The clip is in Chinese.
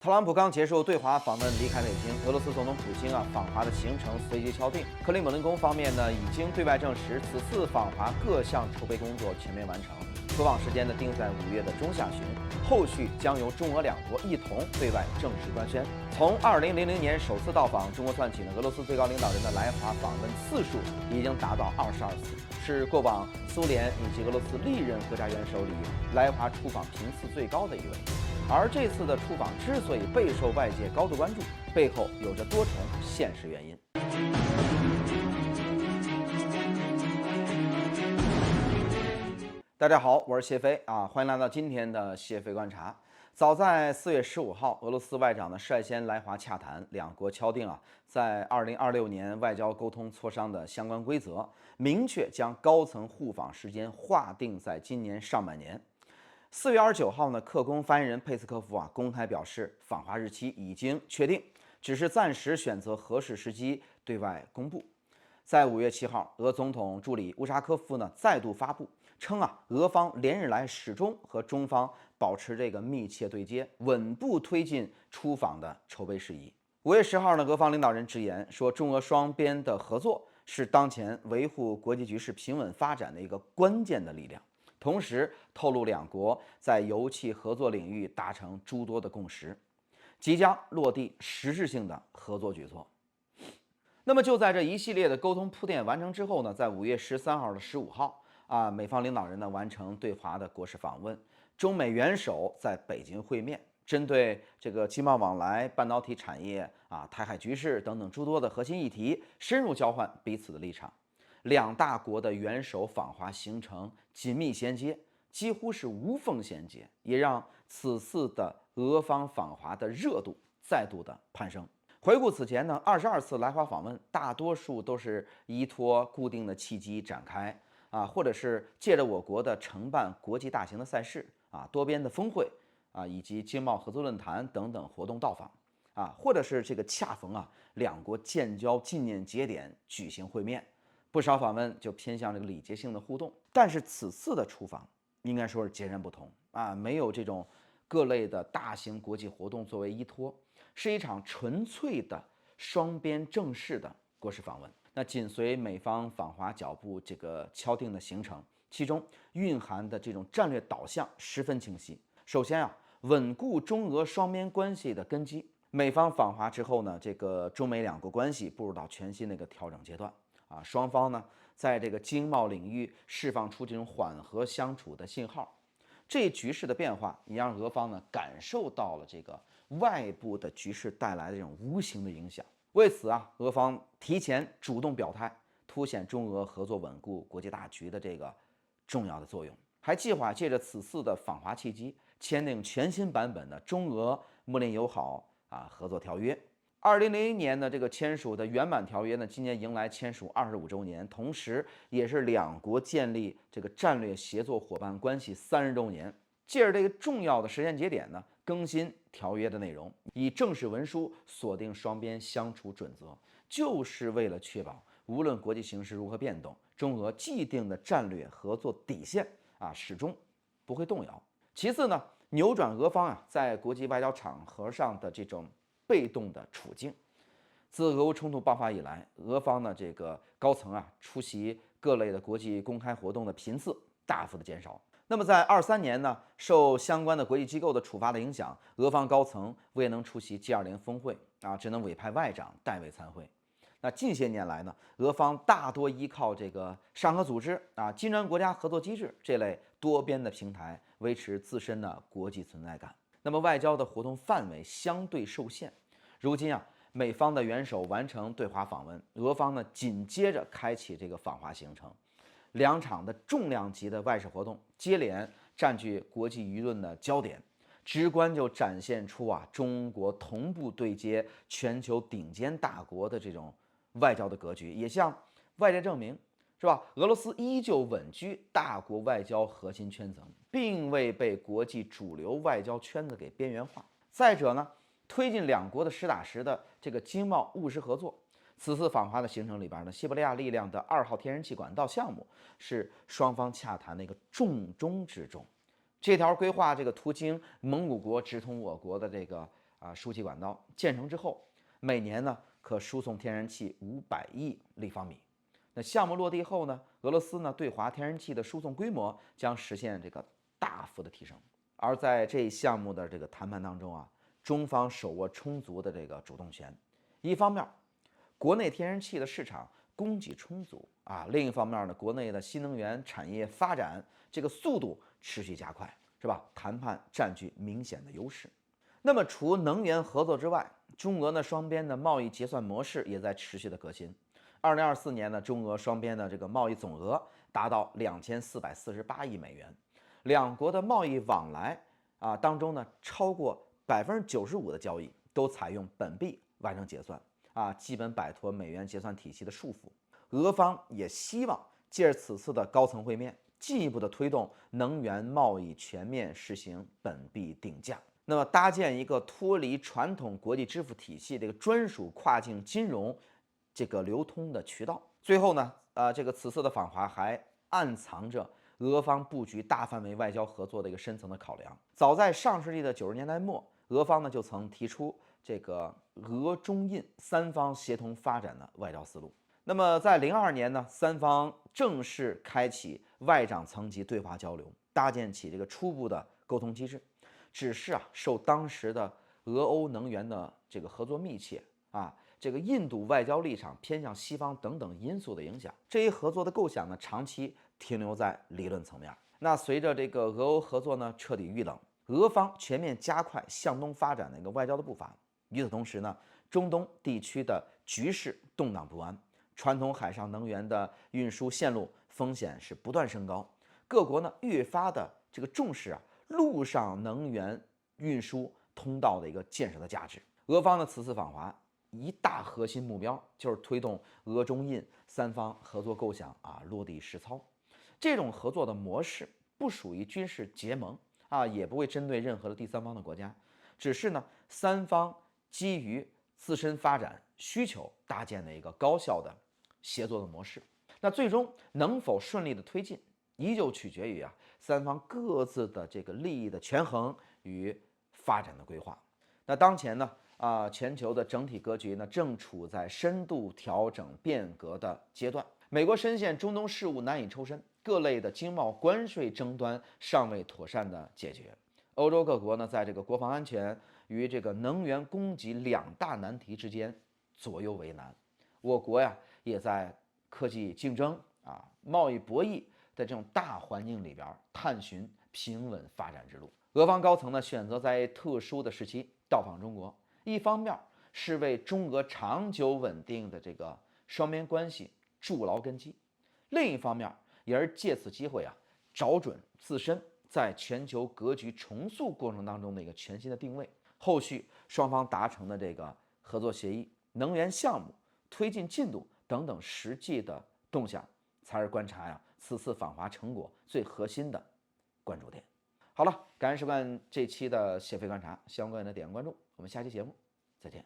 特朗普剛結束對華訪問，離開北京。俄羅斯總統普京訪華的行程隨即敲定。克里姆林宮方面呢，已經對外證實，此次訪華各項籌備工作全面完成，出訪時間呢定在5月的中下旬，後續將由中俄兩國一同對外正式官宣。從2000年首次到訪中國算起呢，俄羅斯最高領導人的來華訪問次數已經達到22次，是過往蘇聯以及俄羅斯歷任国家元首裡來華出訪頻次最高的一位。而這次的出訪之所以備受外界高度關注，背後有着多重現實原因。大家好，我是謝飛歡迎來到今天的謝飛觀察。早在4月15號，俄羅斯外長呢率先來華洽談，兩國敲定在2026年外交溝通磋商的相關規則，明確將高層互訪時間劃定在今年上半年。4月29號呢，克宮發言人佩斯科夫公開表示，訪華日期已經確定，只是暫時選擇合適時機對外公布。在5月7號，俄總統助理烏沙科夫呢再度發布稱俄方連日來始終和中方保持這個密切對接，穩步推進出訪的籌備事宜。5月10號呢，俄方領導人直言說，中俄雙邊的合作是當前維護國際局勢平穩發展的一個關鍵的力量。同時透露，兩國在油氣合作領域達成諸多的共識，即將落地實質性的合作舉措。那麼就在這一系列的溝通鋪墊完成之後呢，在5月13號的15號美方領導人呢完成對華的國事訪問，中美元首在北京會面，針對這個經貿往來、半導體產業台海局勢等等諸多的核心議題，深入交換彼此的立场。兩大國的元首訪華行程緊密銜接，幾乎是無縫銜接，也讓此次的俄方訪華的熱度再度的攀升。回顧此前呢22次來華訪問，大多數都是依托固定的契機展開或者是借着我國的承辦國際大型的賽事多邊的峰會以及經貿合作論壇等等活動到訪或者是這個恰逢兩國建交紀念節點舉行會面。不少訪問就偏向這個禮節性的互動，但是此次的出訪應該說是截然不同沒有這種各類的大型國際活動作為依托，是一場純粹的雙邊正式的國事訪問。那緊隨美方訪華腳步這個敲定的行程，其中蘊含的這種戰略導向十分清晰。首先穩固中俄雙邊關係的根基。美方訪華之後呢，這個中美兩國關係步入到全新的一個調整階段。雙方呢，在這個經貿領域釋放出這種緩和相處的信號，這一局勢的變化也讓俄方呢感受到了這個外部的局勢帶來的這種無形的影響。為此俄方提前主動表態，凸顯中俄合作穩固國際大局的這個重要的作用，還計劃借着此次的訪華契機，簽訂全新版本的中俄睦鄰友好合作條約。2001年的這個簽署的圓滿條約呢，今年迎來簽署25周年，同時也是兩國建立這個戰略協作夥伴關係30周年。借着這個重要的時間節點呢，更新條約的內容，以正式文書鎖定雙邊相處準則，就是為了確保無論國際形勢如何變動，中俄既定的戰略合作底線始終不會動搖。其次呢，扭轉俄方在國際外交场合上的這種被動的處境。自俄烏衝突爆發以來，俄方呢这個高層出席各類的國際公開活動的頻次大幅的減少。那麼在23年呢，受相關的國際機構的處罰的影響，俄方高層未能出席 G20 峰會只能委派外長代為參會。那近些年來呢，俄方大多依靠這個上合組織金磚國家合作機制這類多邊的平台維持自身的國際存在感。那麼外交的活動範圍相對受限。如今美方的元首完成对华訪問，俄方呢緊接着開啟這個訪華行程，兩場的重量級的外事活動接連佔據國際輿論的焦點，直觀就展現出中國同步對接全球頂尖大國的這種外交的格局，也向外界證明，是吧？俄羅斯依舊穩居大國外交核心圈層，並未被國際主流外交圈子給邊緣化。再者呢，推進兩國的實打實的這個經貿務實合作。此次訪華的行程裡邊呢，西伯利亞力量的2號天然氣管道項目是雙方洽談的一個重中之重。這條規劃这個途經蒙古國直通我國的這個輸氣管道建成之後，每年呢可輸送天然氣500億立方米。那項目落地後呢，俄罗斯呢对华天然气的输送規模将實現這個大幅的提升。而在這一項目的這個談判當中中方手握充足的這個主動權。一方面，國內天然氣的市場供給充足另一方面呢，國內的新能源產業發展這個速度持續加快，是吧？談判佔據明顯的優勢。那麼除能源合作之外，中俄呢雙邊的貿易結算模式也在持續的革新。2024年呢，中俄雙邊的这個貿易總額達到2448億美元，兩國的貿易往來當中呢，超過95%的交易都採用本幣完成結算基本擺脫美元結算體系的束縛。俄方也希望借着此次的高層會面，進一步的推動能源貿易全面實行本幣定價，那麼搭建一個脫離傳統國際支付體系這個專屬跨境金融這個流通的渠道。最後呢，這個此次的訪華還暗藏着俄方布局大範圍外交合作的一個深層的考量。早在上世紀的90年代末，俄方呢就曾提出這個俄中印三方協同發展的外交思路。那麼在02年呢，三方正式開啟外長層級對話交流，搭建起這個初步的溝通機制。只是受當時的俄歐能源的這個合作密切這個印度外交立場偏向西方等等因素的影響，這一合作的構想呢，長期停留在理論層面。那隨着這個俄歐合作呢徹底遇冷，俄方全面加快向東發展的一個外交的步伐。與此同時呢，中東地區的局勢動盪不安，傳統海上能源的運輸線路風險是不斷升高，各國呢越發的這個重視陸上能源運輸通道的一個建設的價值。俄方的此次訪華一大核心目標就是推動俄中印三方合作構想落地實操。這種合作的模式不屬於軍事結盟也不會針對任何的第三方的國家，只是呢三方基於自身發展需求搭建的一個高效的協作的模式。那最終能否順利的推進，依舊取決於三方各自的這個利益的權衡與發展的規劃。那當前呢全球的整體格局呢正處在深度調整變革的階段。美國深陷中東事務難以抽身，各類的經貿關稅爭端尚未妥善的解決。歐洲各國呢在這個國防安全與這個能源供給兩大難題之間左右為難。我國也在科技競爭貿易博弈在這種大環境裡邊探尋平穩發展之路。俄方高層呢選擇在特殊的時期到訪中國，一方面是為中俄長久穩定的這個雙邊關係築牢根基，另一方面也是借此機會找準自身在全球格局重塑過程當中的一個全新的定位。後續雙方達成的這個合作協議、能源項目推進進度等等實際的動向，才是觀察此次訪華成果最核心的關注點。好了，感謝收看這期的谢飞觀察，相關的點關注，我們下期節目再見。